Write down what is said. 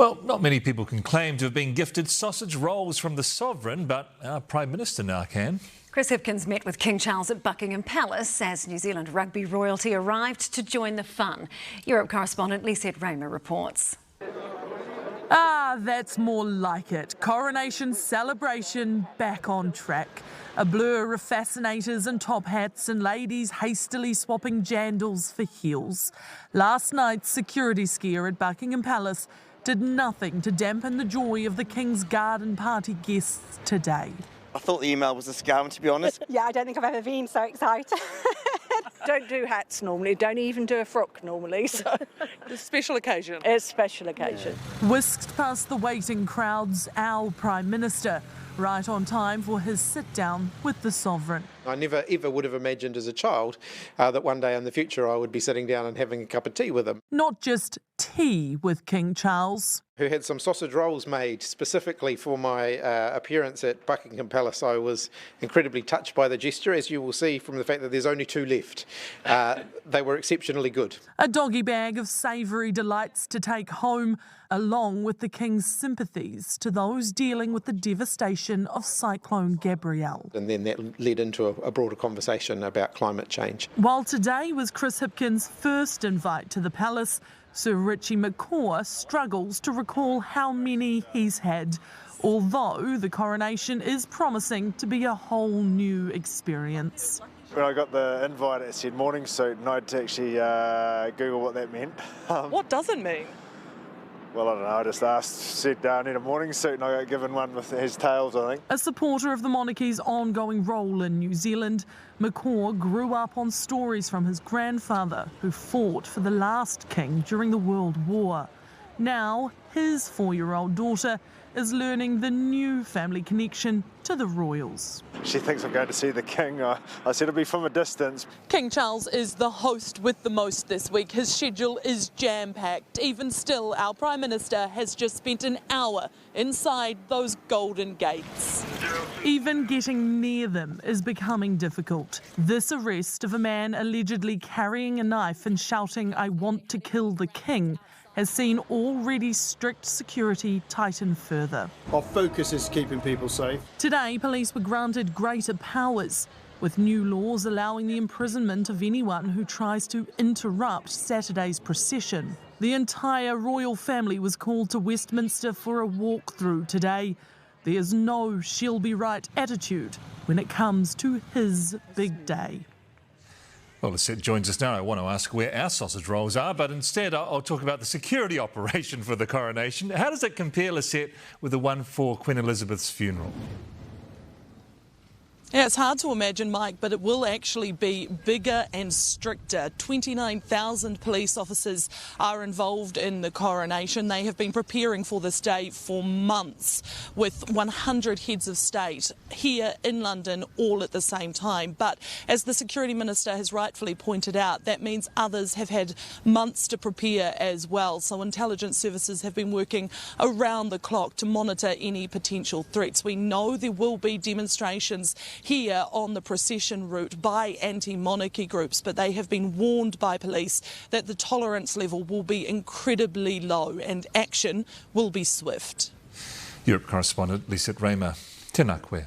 Well, not many people can claim to have been gifted sausage rolls from the sovereign, but our Prime Minister now can. Chris Hipkins met with King Charles at Buckingham Palace as New Zealand rugby royalty arrived to join the fun. Europe correspondent Lisette Raymer reports. Ah, that's more like it. Coronation celebration back on track. A blur of fascinators in top hats and ladies hastily swapping jandals for heels. Last night's security scare at Buckingham Palace did nothing to dampen the joy of the King's garden party guests today. I thought the email was a scam, to be honest. Yeah, I don't think I've ever been so excited. Don't do hats normally, don't even do a frock normally, so It's a special occasion. it's a special occasion. Whisked past the waiting crowds, our Prime Minister, right on time for his sit-down with the sovereign. I never ever would have imagined as a child that one day in the future I would be sitting down and having a cup of tea with him. Not just tea with King Charles. Who had some sausage rolls made specifically for my appearance at Buckingham Palace. I was incredibly touched by the gesture, as you will see from the fact that there's only 2 left. They were exceptionally good. A doggy bag of savoury delights to take home, along with the King's sympathies to those dealing with the devastation of Cyclone Gabrielle. And then that led into a broader conversation about climate change. While today was Chris Hipkins' first invite to the palace, Sir Richie McCaw struggles to recall how many he's had, although the coronation is promising to be a whole new experience. When I got the invite, it said morning suit, and I had to actually Google what that meant. What does it mean? Well, I don't know, I just asked, said I need a morning suit, and I got given one with his tails, I think. A supporter of the monarchy's ongoing role in New Zealand, McCaw grew up on stories from his grandfather, who fought for the last king during the World War. Now, his 4-year-old daughter is learning the new family connection to the royals. She thinks I'm going to see the king. I said it'll be from a distance. King Charles is the host with the most this week. His schedule is jam-packed. Even still, our Prime Minister has just spent an hour inside those golden gates. Even getting near them is becoming difficult. This arrest of a man allegedly carrying a knife and shouting, "I want to kill the king," has seen already strict security tighten further. Our focus is keeping people safe. Today, police were granted greater powers, with new laws allowing the imprisonment of anyone who tries to interrupt Saturday's procession. The entire royal family was called to Westminster for a walkthrough today. There's no she'll be right attitude when it comes to his big day. Well, Lisette joins us now. I want to ask where our sausage rolls are, but instead I'll talk about the security operation for the coronation. How does it compare, Lisette, with the one for Queen Elizabeth's funeral? Yeah, it's hard to imagine, Mike, but it will actually be bigger and stricter. 29,000 police officers are involved in the coronation. They have been preparing for this day for months, with 100 heads of state here in London all at the same time. But as the Security Minister has rightfully pointed out, that means others have had months to prepare as well. So intelligence services have been working around the clock to monitor any potential threats. We know there will be demonstrations here on the procession route by anti-monarchy groups, but they have been warned by police that the tolerance level will be incredibly low and action will be swift. Europe correspondent Lisette Raymer. Tēnā koe.